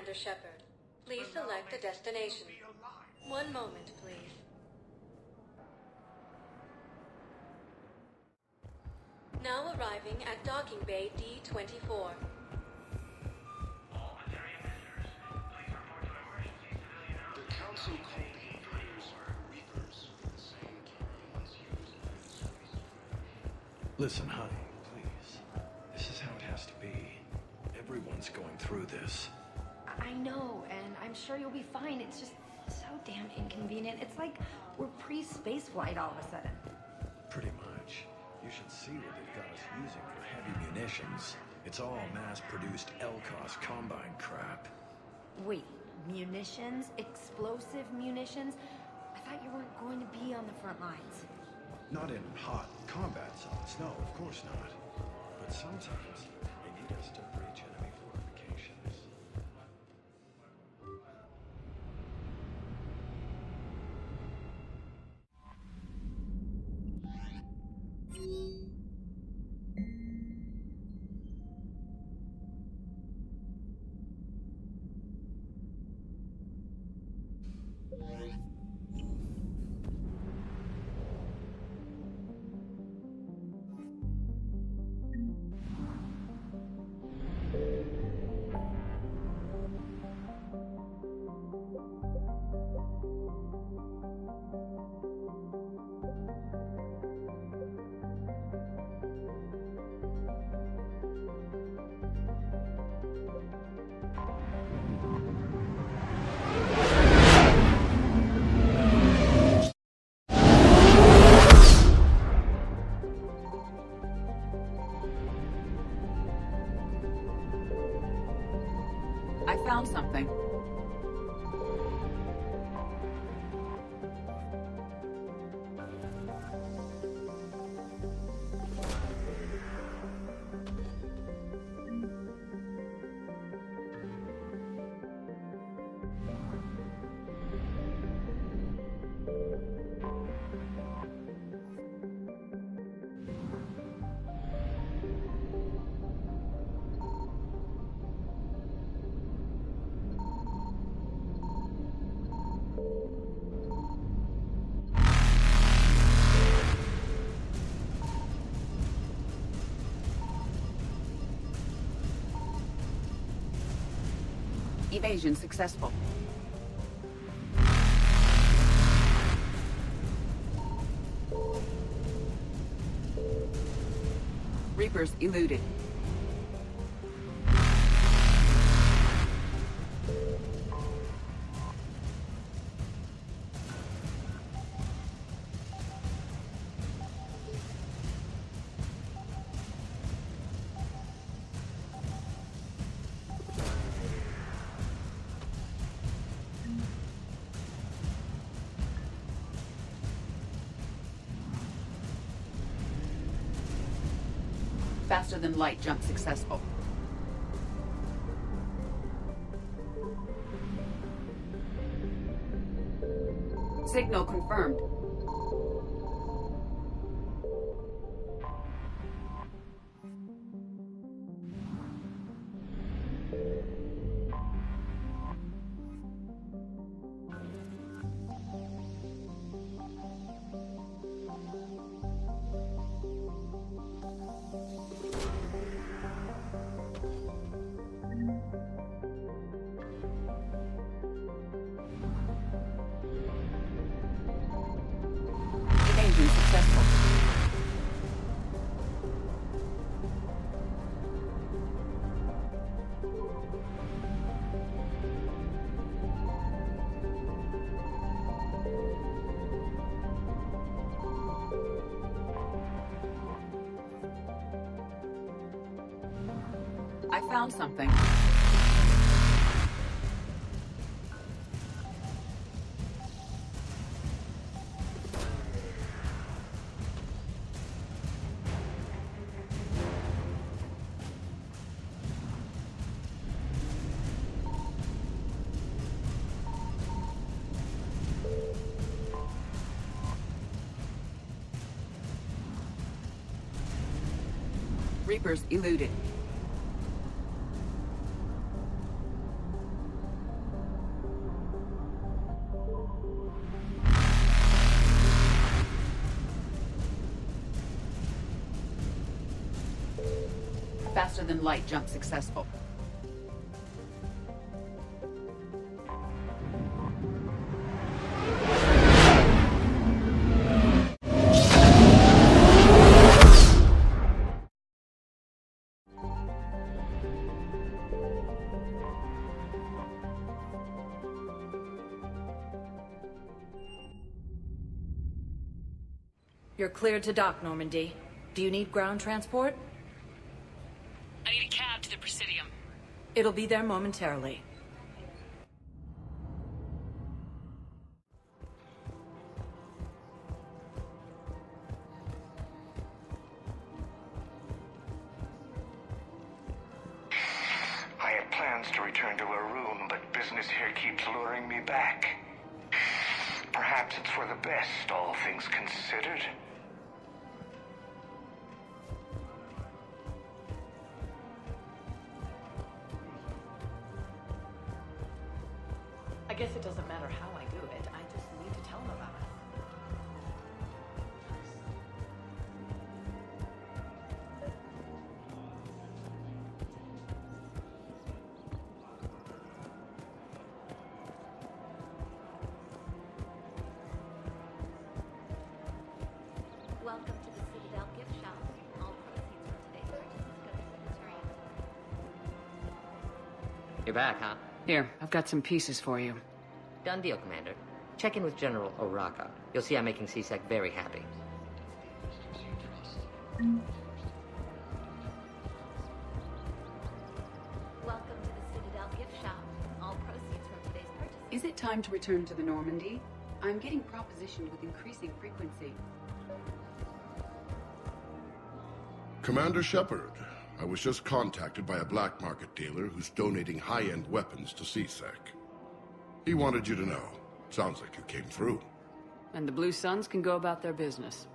Commander Shepard. Please select a destination. One moment, please. Now arriving at Docking Bay D-24. All Turian visitors, please report to emergency civilian housing. The Council called the invaders Reapers, the same Turians used in the service. Listen, honey, please. This is how it has to be. Everyone's going through this. I know, and I'm sure you'll be fine. It's just so damn inconvenient. It's like we're pre-space flight all of a sudden. Pretty much. You should see what they've got us using for heavy munitions. It's all mass-produced LCOS combine crap. Wait, munitions? Explosive munitions? I thought you weren't going to be on the front lines. Not in hot combat zones, no, of course not. But sometimes they need us to breach enemy fortifications. I found something. Evasion successful. Reapers eluded. Faster than light jump successful. Signal confirmed. Successful. I found something. Reapers eluded. Faster than light jump successful. You're cleared to dock, Normandy. Do you need ground transport? I need a cab to the Presidium. It'll be there momentarily. I had plans to return to a room, but business here keeps luring me back. Perhaps it's for the best, all things considered. I guess it doesn't matter how I do it. I just need to tell them about it. Welcome to the Citadel gift shop. All proceeds from today's purchases go to the turian. You're back, huh? Here, I've got some pieces for you. Done deal, Commander. Check in with General Oraka. You'll see I'm making CSEC very happy. Welcome to the Citadel gift shop. All proceeds from today's purchases. Is it time to return to the Normandy? I'm getting propositioned with increasing frequency. Commander Shepard, I was just contacted by a black market dealer who's donating high-end weapons to CSEC. He wanted you to know. Sounds like you came through. And the Blue Suns can go about their business.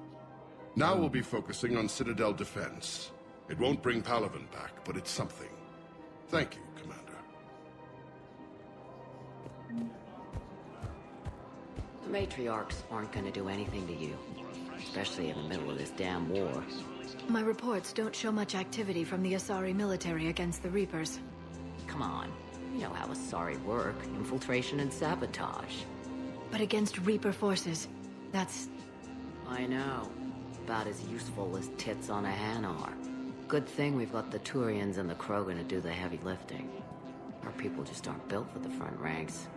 Now we'll be focusing on Citadel defense. It won't bring Palaven back, but it's something. Thank you, Commander. The matriarchs aren't gonna do anything to you. Especially in the middle of this damn war. My reports don't show much activity from the Asari military against the Reapers. Come on. You know how Asari work. Infiltration and sabotage. But against Reaper forces, that's... I know. About as useful as tits on a hen are. Good thing we've got the Turians and the Krogan to do the heavy lifting. Our people just aren't built for the front ranks.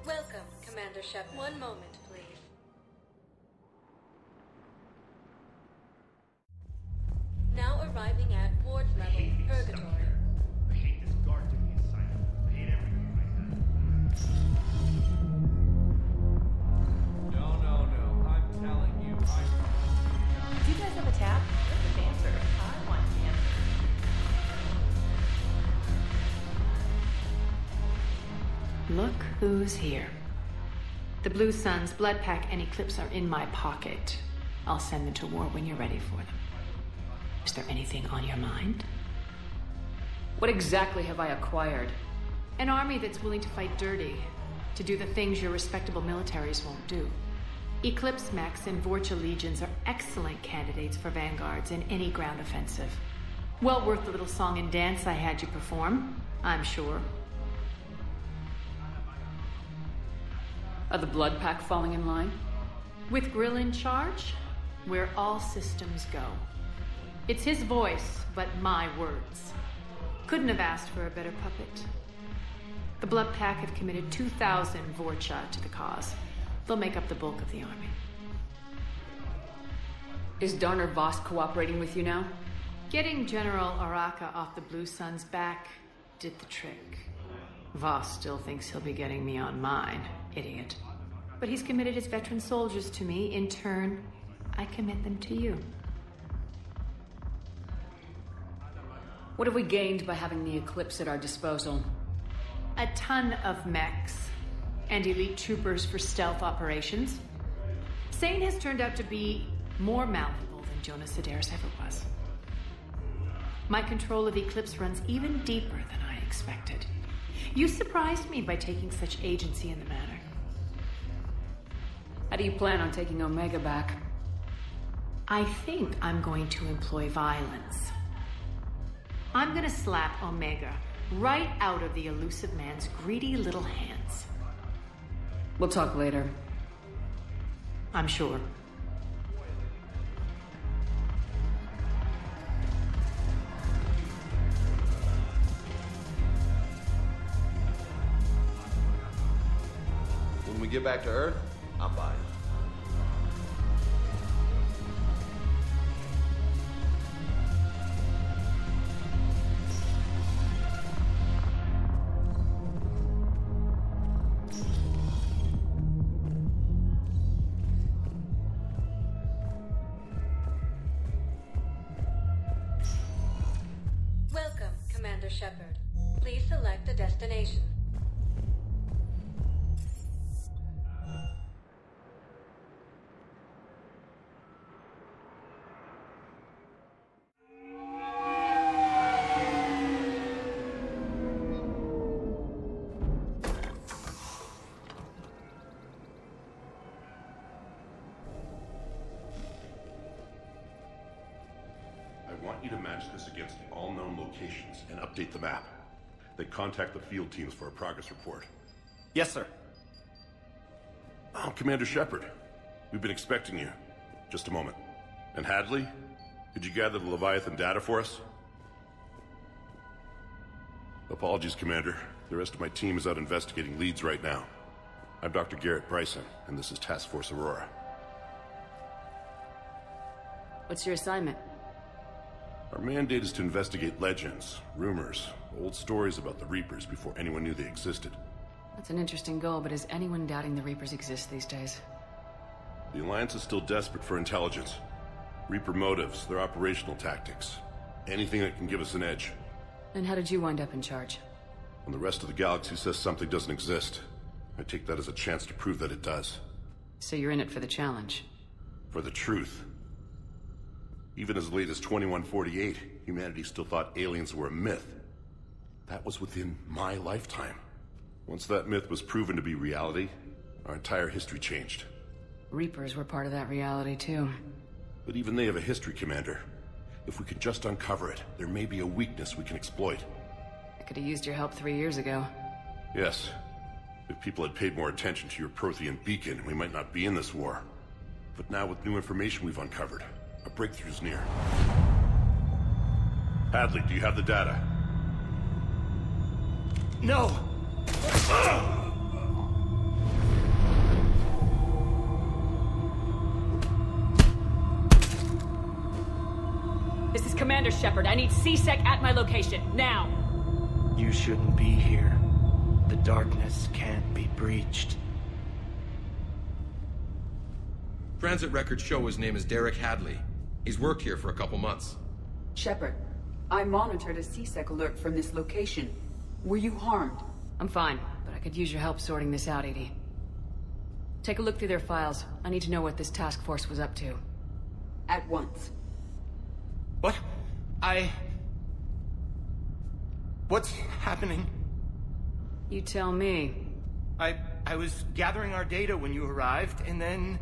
Welcome, Commander Shepard. One moment, please. Now arriving at ward level, Purgatory. I hate this guard duty assignment. I hate everything like that. No. I'm telling you, Do you guys have a tap? Where's the dancer? I want to answer. Look who's here. The Blue Suns, Blood Pack, and Eclipse are in my pocket. I'll send them to war when you're ready for them. Is there anything on your mind? What exactly have I acquired? An army that's willing to fight dirty, to do the things your respectable militaries won't do. Eclipse Mechs and Vorcha Legions are excellent candidates for vanguards in any ground offensive. Well worth the little song and dance I had you perform, I'm sure. Are the Blood Pack falling in line? With Grill in charge, where all systems go. It's his voice, but my words. Couldn't have asked for a better puppet. The Blood Pack have committed 2,000 Vorcha to the cause. They'll make up the bulk of the army. Is Darner Voss cooperating with you now? Getting General Oraka off the Blue Sun's back did the trick. Voss still thinks he'll be getting me on mine, idiot. But he's committed his veteran soldiers to me. In turn, I commit them to you. What have we gained by having the Eclipse at our disposal? A ton of mechs and elite troopers for stealth operations. Sane has turned out to be more malleable than Jonas Sedaris ever was. My control of Eclipse runs even deeper than I expected. You surprised me by taking such agency in the matter. How do you plan on taking Omega back? I think I'm going to employ violence. I'm gonna slap Omega right out of the elusive man's greedy little hands. We'll talk later. I'm sure. When we get back to Earth, I'm buying. Welcome, Commander Shepard. Please select a destination. I want you to match this against all known locations and update the map. Then contact the field teams for a progress report. Yes, sir. Oh, Commander Shepard. We've been expecting you. Just a moment. And Hadley? Did you gather the Leviathan data for us? Apologies, Commander. The rest of my team is out investigating leads right now. I'm Dr. Garrett Bryson, and this is Task Force Aurora. What's your assignment? Our mandate is to investigate legends, rumors, old stories about the Reapers before anyone knew they existed. That's an interesting goal, but is anyone doubting the Reapers exist these days? The Alliance is still desperate for intelligence. Reaper motives, their operational tactics. Anything that can give us an edge. And how did you wind up in charge? When the rest of the galaxy says something doesn't exist, I take that as a chance to prove that it does. So you're in it for the challenge? For the truth. Even as late as 2148, humanity still thought aliens were a myth. That was within my lifetime. Once that myth was proven to be reality, our entire history changed. Reapers were part of that reality, too. But even they have a history, Commander. If we could just uncover it, there may be a weakness we can exploit. I could have used your help 3 years ago. Yes. If people had paid more attention to your Prothean beacon, we might not be in this war. But now with new information we've uncovered, a breakthrough's near. Hadley, do you have the data? No! This is Commander Shepard. I need CSEC at my location, now! You shouldn't be here. The darkness can't be breached. Transit records show his name is Derek Hadley. He's worked here for a couple months. Shepard, I monitored a CSEC alert from this location. Were you harmed? I'm fine, but I could use your help sorting this out, Edie. Take a look through their files. I need to know what this task force was up to. At once. What? What's happening? You tell me. I was gathering our data when you arrived, and then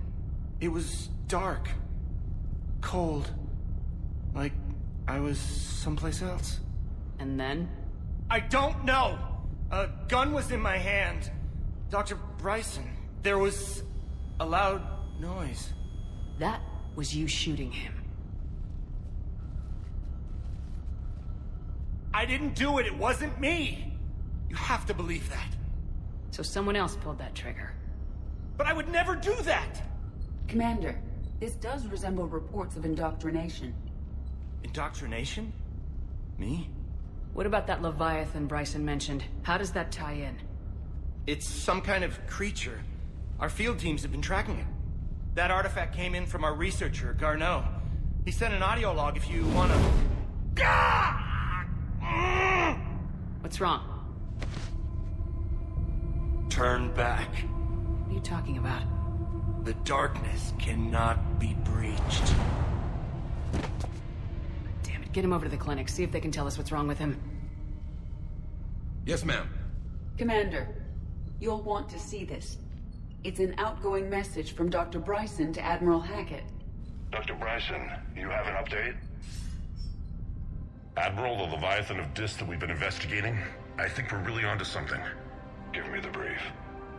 it was dark. Cold. Like I was someplace else. And then? I don't know! A gun was in my hand. Dr. Bryson, there was a loud noise. That was you shooting him. I didn't do it, it wasn't me! You have to believe that. So someone else pulled that trigger. But I would never do that! Commander, this does resemble reports of indoctrination. Indoctrination? Me? What about that Leviathan Bryson mentioned? How does that tie in? It's some kind of creature. Our field teams have been tracking it. That artifact came in from our researcher, Garneau. He sent an audio log if you wanna... What's wrong? Turn back. What are you talking about? The darkness cannot be breached. Damn it, Get him over to the clinic, see if they can tell us what's wrong with him. Yes, ma'am. Commander, you'll want to see this. It's an outgoing message from Dr. Bryson to Admiral Hackett. Dr. Bryson, you have an update? Admiral, the Leviathan of Dis that we've been investigating, I think we're really onto something. Give me the brief.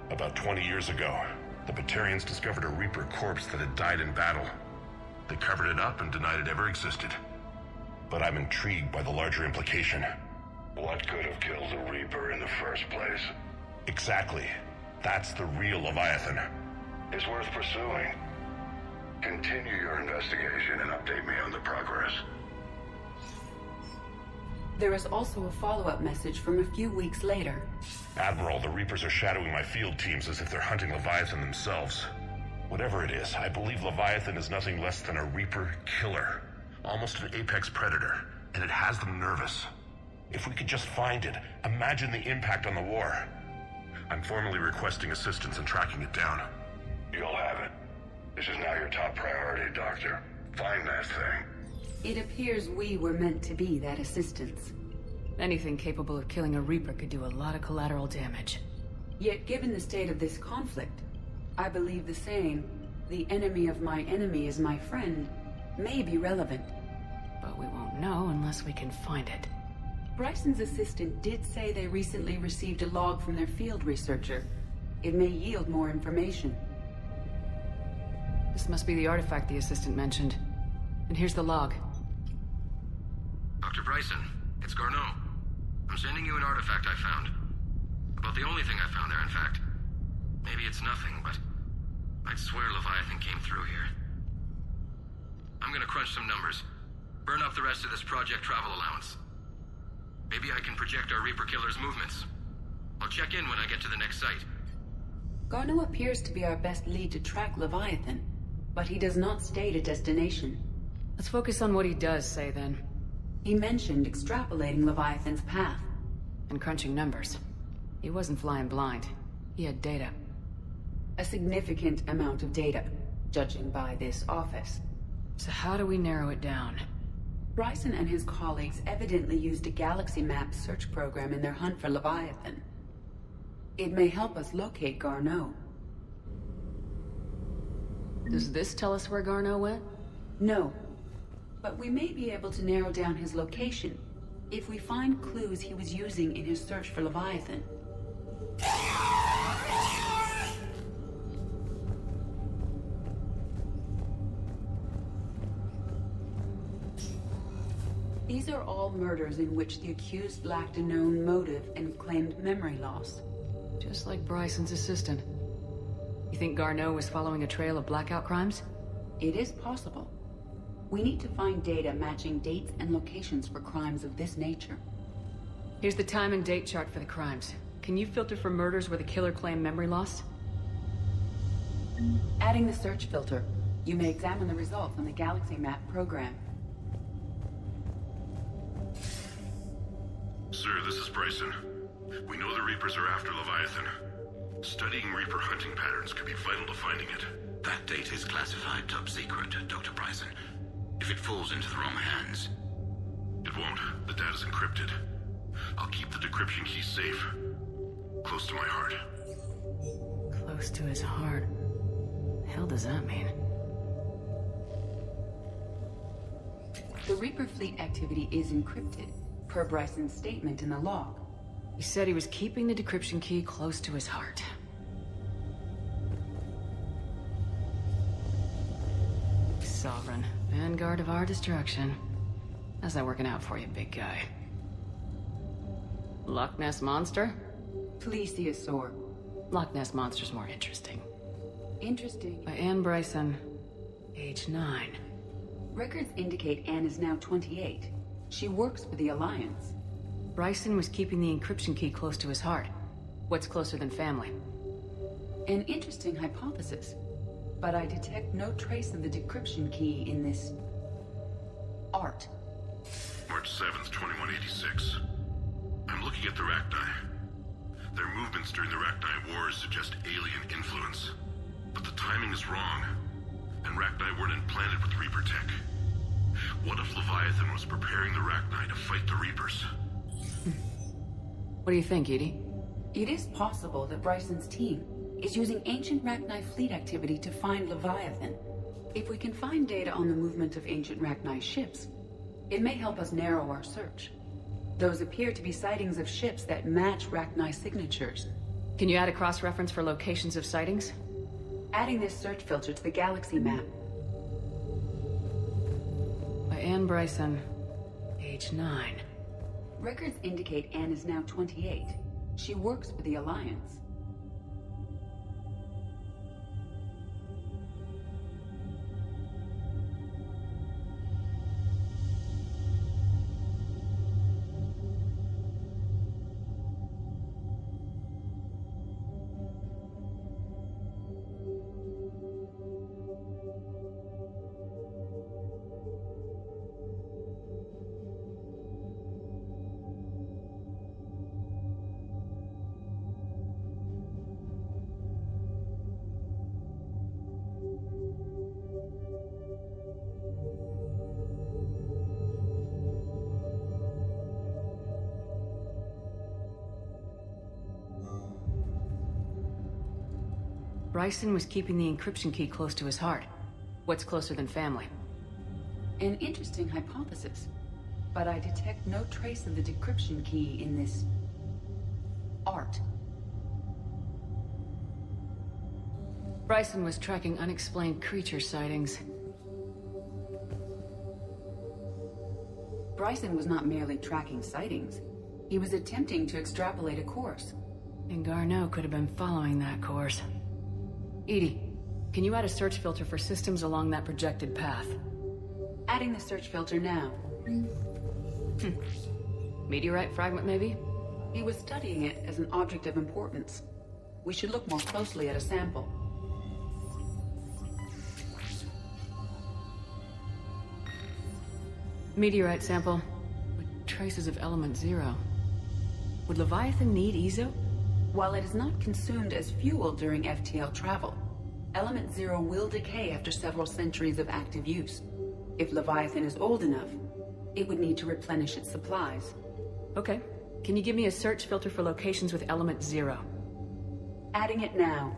About 20 years ago, the Batarians discovered a Reaper corpse that had died in battle. They covered it up and denied it ever existed. But I'm intrigued by the larger implication. What could have killed the Reaper in the first place? Exactly. That's the real Leviathan. It's worth pursuing. Continue your investigation and update me on the progress. There is also a follow-up message from a few weeks later. Admiral, the Reapers are shadowing my field teams as if they're hunting Leviathan themselves. Whatever it is, I believe Leviathan is nothing less than a Reaper killer. Almost an apex predator, and it has them nervous. If we could just find it, imagine the impact on the war. I'm formally requesting assistance in tracking it down. You'll have it. This is now your top priority, Doctor. Find that thing. It appears we were meant to be that assistance. Anything capable of killing a Reaper could do a lot of collateral damage. Yet given the state of this conflict, I believe the saying, "The enemy of my enemy is my friend," may be relevant. But we won't know unless we can find it. Bryson's assistant did say they recently received a log from their field researcher. It may yield more information. This must be the artifact the assistant mentioned. And here's the log. Dr. Bryson, it's Garneau. I'm sending you an artifact I found. About the only thing I found there, in fact. Maybe it's nothing, but I'd swear Leviathan came through here. I'm gonna crunch some numbers. Burn up the rest of this project travel allowance. Maybe I can project our Reaper killer's movements. I'll check in when I get to the next site. Garneau appears to be our best lead to track Leviathan, but he does not state a destination. Let's focus on what he does say, then. He mentioned extrapolating Leviathan's path. And crunching numbers. He wasn't flying blind. He had data. A significant amount of data, judging by this office. So how do we narrow it down? Bryson and his colleagues evidently used a galaxy map search program in their hunt for Leviathan. It may help us locate Garneau. Does this tell us where Garneau went? No. But we may be able to narrow down his location if we find clues he was using in his search for Leviathan. These are all murders in which the accused lacked a known motive and claimed memory loss. Just like Bryson's assistant. You think Garneau was following a trail of blackout crimes? It is possible. We need to find data matching dates and locations for crimes of this nature. Here's the time and date chart for the crimes. Can you filter for murders where the killer claimed memory loss? Adding the search filter, you may examine the results on the Galaxy Map program. Sir, this is Bryson. We know the Reapers are after Leviathan. Studying Reaper hunting patterns could be vital to finding it. That data is classified top secret, Dr. Bryson. If it falls into the wrong hands... It won't. The data's encrypted. I'll keep the decryption key safe. Close to my heart. Close to his heart? The hell does that mean? The Reaper fleet activity is encrypted, per Bryson's statement in the log. He said he was keeping the decryption key close to his heart. Sovereign, vanguard of our destruction. How's that working out for you, big guy? Loch Ness Monster? Plesiosaur. Loch Ness Monster's more interesting. Interesting. By Anne Bryson, age 9. Records indicate Anne is now 28. She works for the Alliance. Bryson was keeping the encryption key close to his heart. What's closer than family? An interesting hypothesis. But I detect no trace of the decryption key in this... art. March 7th, 2186. I'm looking at the Rachni. Their movements during the Rachni Wars suggest alien influence. But the timing is wrong. And Rachni weren't implanted with Reaper tech. What if Leviathan was preparing the Rachni to fight the Reapers? What do you think, Edie? It is possible that Bryson's team is using ancient Rachni fleet activity to find Leviathan. If we can find data on the movement of ancient Rachni ships, it may help us narrow our search. Those appear to be sightings of ships that match Rachni signatures. Can you add a cross-reference for locations of sightings? Adding this search filter to the galaxy map. By Anne Bryson, age 9. Records indicate Anne is now 28. She works for the Alliance. Bryson was keeping the encryption key close to his heart. What's closer than family? An interesting hypothesis, but I detect no trace of the decryption key in this art. Bryson was tracking unexplained creature sightings. Bryson was not merely tracking sightings. He was attempting to extrapolate a course. And Garneau could have been following that course. Edie, can you add a search filter for systems along that projected path? Adding the search filter now. Meteorite fragment, maybe? He was studying it as an object of importance. We should look more closely at a sample. Meteorite sample with traces of element 0. Would Leviathan need EZO? While it is not consumed as fuel during FTL travel, element 0 will decay after several centuries of active use. If Leviathan is old enough, it would need to replenish its supplies. Okay. Can you give me a search filter for locations with element 0? Adding it now.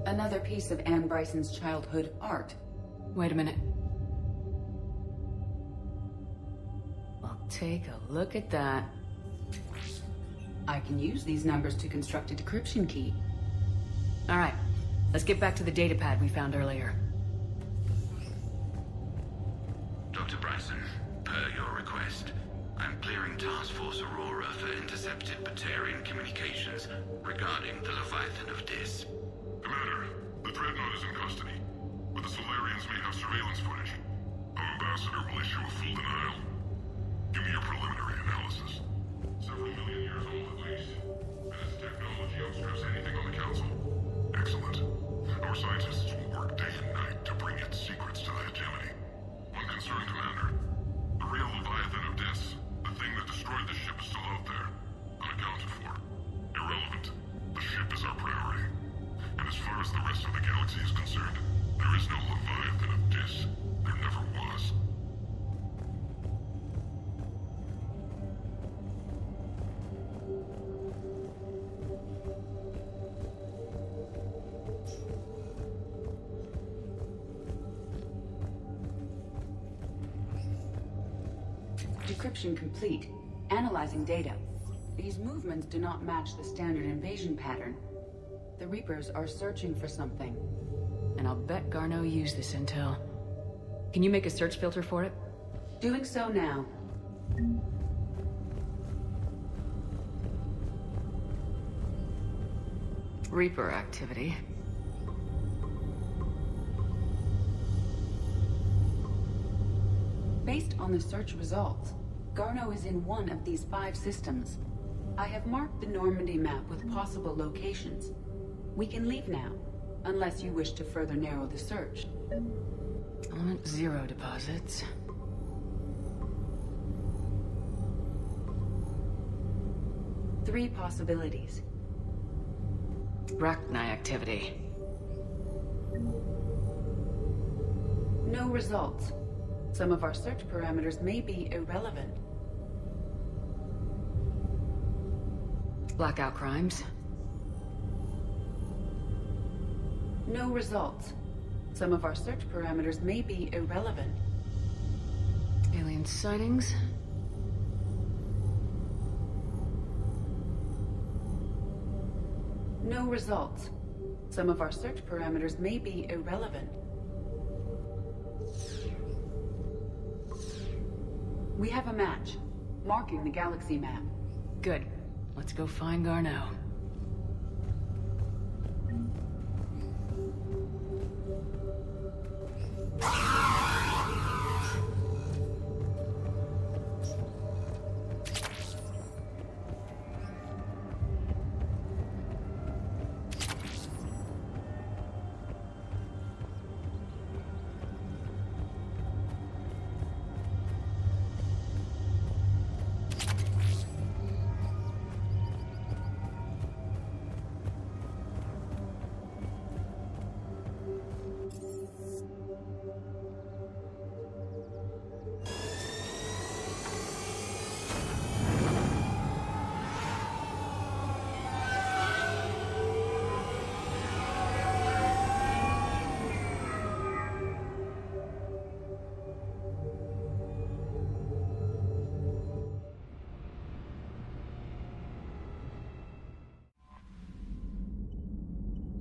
Another piece of Anne Bryson's childhood art. Wait a minute. Well, take a look at that. I can use these numbers to construct a decryption key. All right. Let's get back to the datapad we found earlier. Dr. Bryson, per your request, I'm clearing Task Force Aurora for intercepted Batarian communications regarding the Leviathan of Dis. Commander, the Dreadnought is in custody, but the Solarians may have surveillance footage. Our ambassador will issue a full denial. Give me your preliminary analysis. Several million years old at least, and its technology outstrips anything on the Council. Excellent. Our scientists will work day and night to bring its secrets to the hegemony. One concern, Commander. The real Leviathan of Dis, the thing that destroyed the ship, is still out there, unaccounted for. Irrelevant. The ship is our priority. And as far as the rest of the galaxy is concerned, there is no Leviathan of Dis. There never was. Decryption complete. Analyzing data. These movements do not match the standard invasion pattern. The Reapers are searching for something. And I'll bet Garneau used this intel. Can you make a search filter for it? Doing so now. Reaper activity. Based on the search results, Garneau is in one of these 5 systems. I have marked the Normandy map with possible locations. We can leave now, unless you wish to further narrow the search. Element 0 deposits. 3 possibilities. Rachni activity. No results. Some of our search parameters may be irrelevant. Blackout crimes. No results. Some of our search parameters may be irrelevant. Alien sightings. No results. Some of our search parameters may be irrelevant. We have a match, marking the galaxy map. Good. Let's go find Garneau.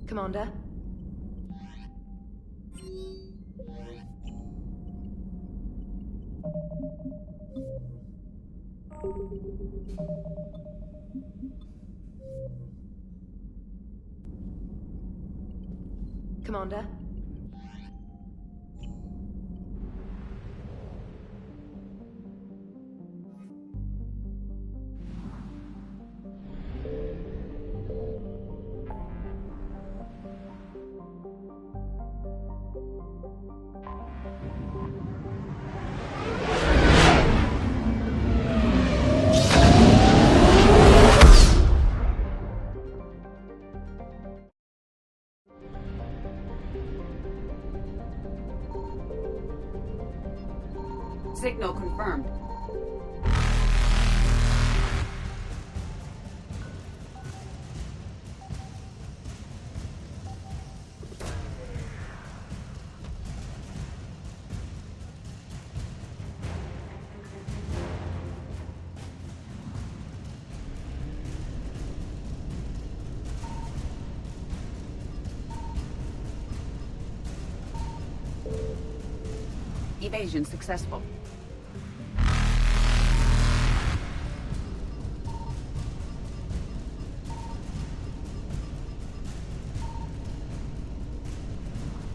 Commander? Commander? Signal confirmed. Evasion successful.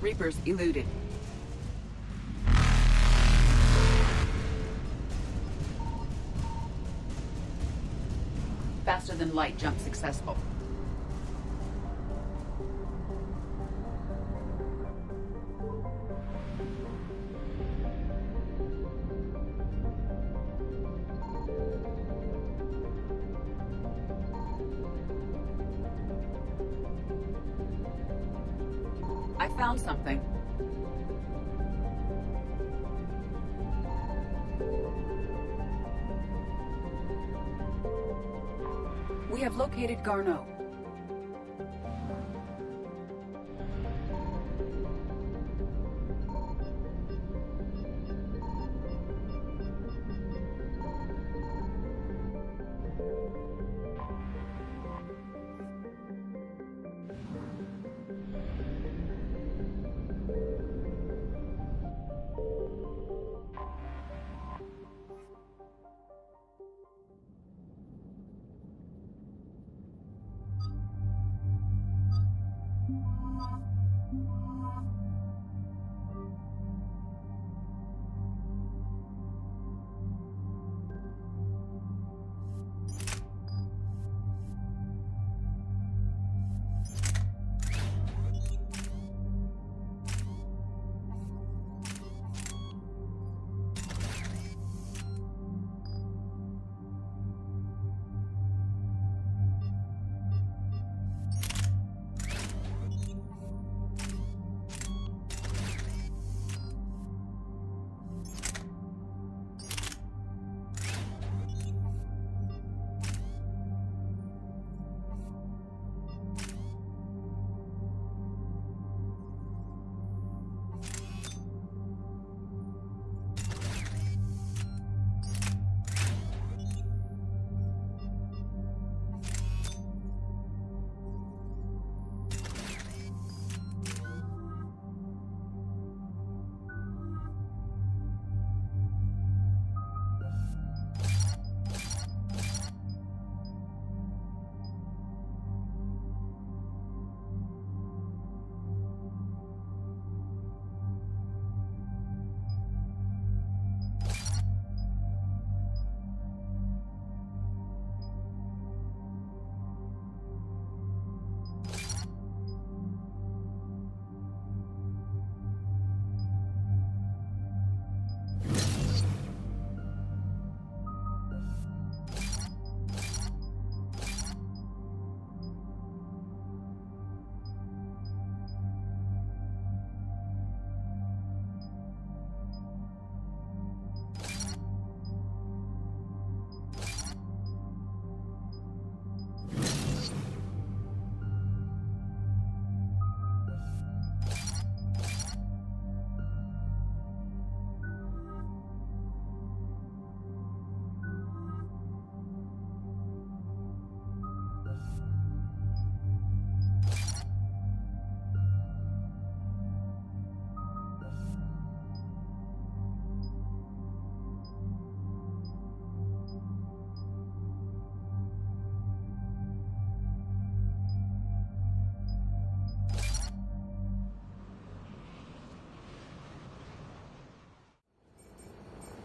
Reapers eluded. Faster than light jump successful. I found something. We have located Garneau.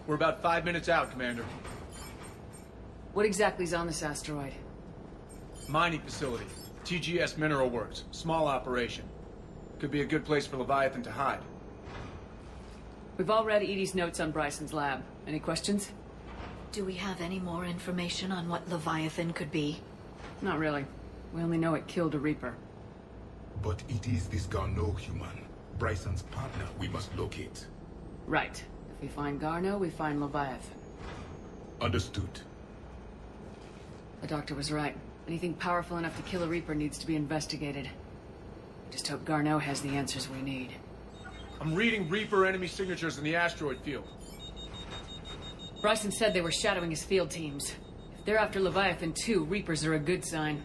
We're about 5 minutes out, Commander. What exactly is on this asteroid? Mining facility. TGS Mineral Works. Small operation. Could be a good place for Leviathan to hide. We've all read Edie's notes on Bryson's lab. Any questions? Do we have any more information on what Leviathan could be? Not really. We only know it killed a Reaper. But it is this Garneau human, Bryson's partner, we must locate. Right. If we find Garneau, we find Leviathan. Understood. The doctor was right. Anything powerful enough to kill a Reaper needs to be investigated. Just hope Garneau has the answers we need. I'm reading Reaper enemy signatures in the asteroid field. Bryson said they were shadowing his field teams. If they're after Leviathan too, Reapers are a good sign.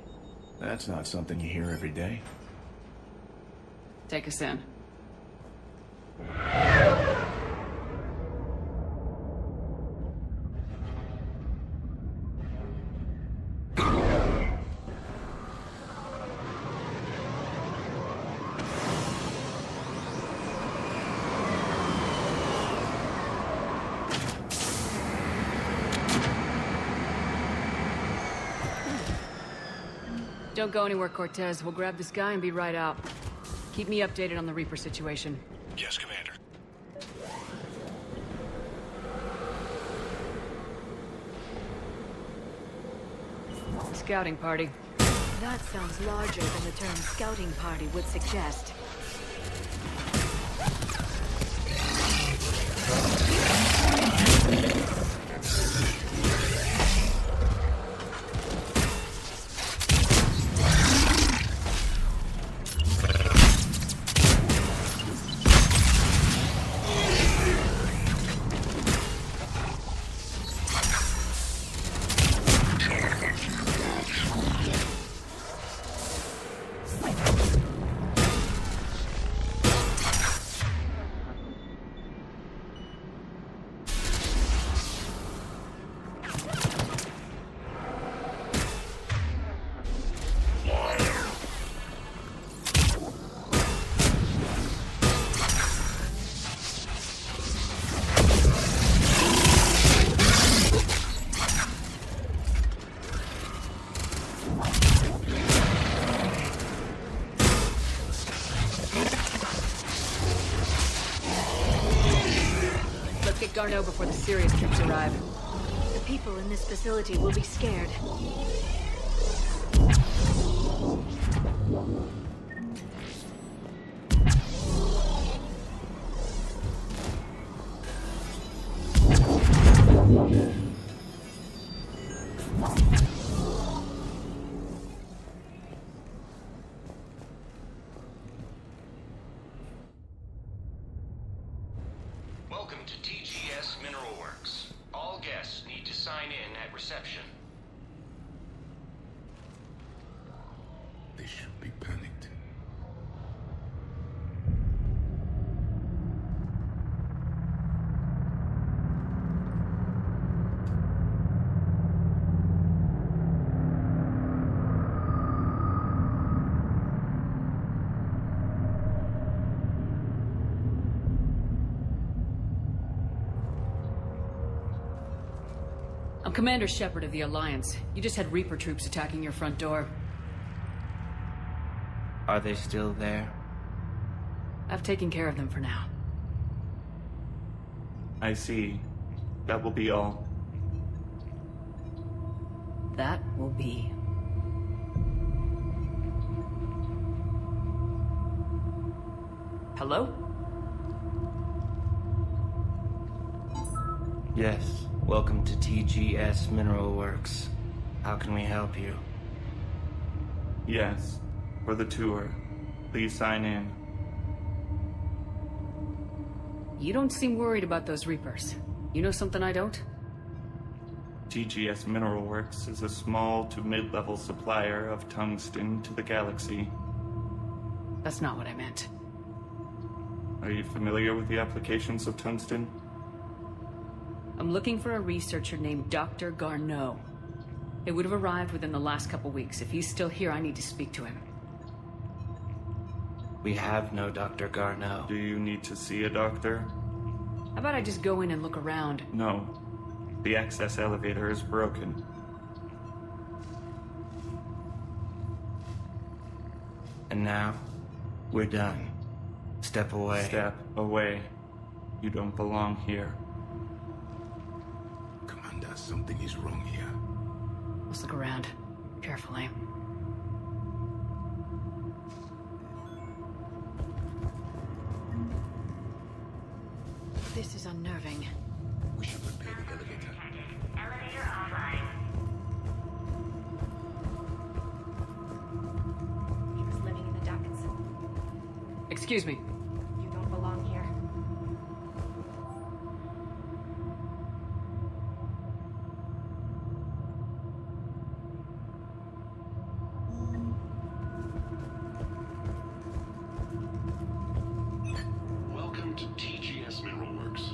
That's not something you hear every day. Take us in. Don't go anywhere, Cortez. We'll grab this guy and be right out. Keep me updated on the Reaper situation. Yes, Commander. Scouting party. That sounds larger than the term scouting party would suggest. Garneau before the serious troops arrive. The people in this facility will be scared. Welcome to TGS Mineral Works. All guests need to sign in at reception. They should be panicked. I'm Commander Shepard of the Alliance. You just had Reaper troops attacking your front door. Are they still there? I've taken care of them for now. I see. That will be all. That will be. Hello? Yes. Welcome to TGS Mineral Works. How can we help you? Yes. For the tour. Please sign in. You don't seem worried about those Reapers. You know something I don't? TGS Mineral Works is a small to mid-level supplier of tungsten to the galaxy. That's not what I meant. Are you familiar with the applications of tungsten? I'm looking for a researcher named Dr. Garneau. It would have arrived within the last couple weeks. If he's still here, I need to speak to him. We have no Dr. Garneau. Do you need to see a doctor? about I just go in and look around? No. The access elevator is broken. And now, we're done. Step away. Step away. You don't belong here. Commander, something is wrong here. Let's look around. Carefully. This is unnerving. We should repair the elevator. Elevator offline. He was living in the ducts. Excuse me. You don't belong here. Welcome to TGS Mineral Works.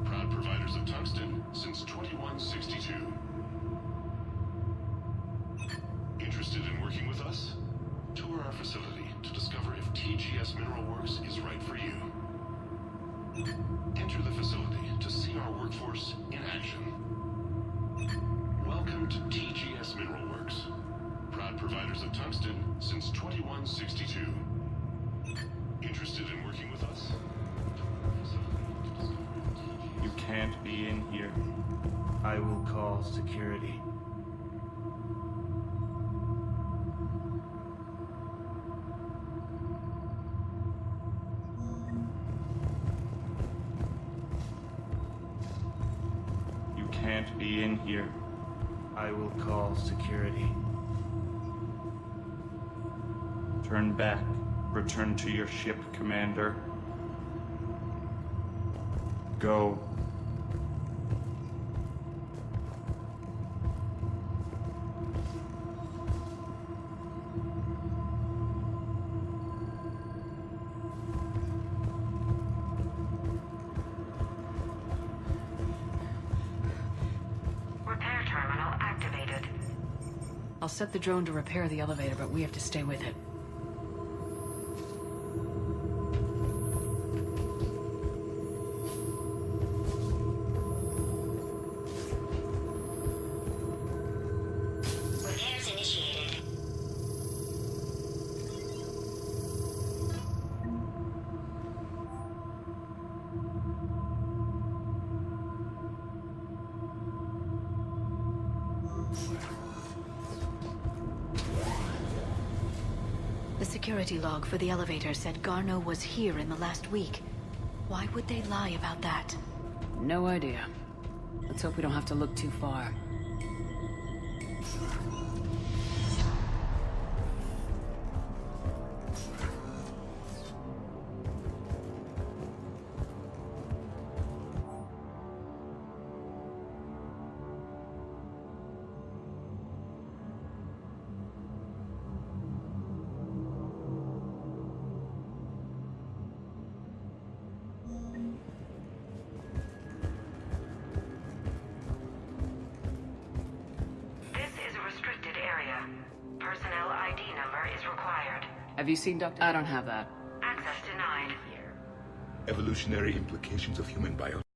Proud providers of tungsten since 2162. Interested in working with us? Tour our facility to discover if TGS Mineral Works is right for you. Enter the facility to see our workforce in action. Welcome to TGS Mineral Works. Proud providers of tungsten since 2162. Interested in working with us? You can't be in here. I will call security. You can't be in here. I will call security. Turn back. Return to your ship, Commander. Go. Repair terminal activated. I'll set the drone to repair the elevator, but we have to stay with it. Repairs initiated. The security log for the elevator said Garneau was here in the last week. Why would they lie about that? No idea. Let's hope we don't have to look too far. This is a restricted area. Personnel ID number is required. Have you seen Dr.? I don't have that. Access denied. Evolutionary implications of human biology.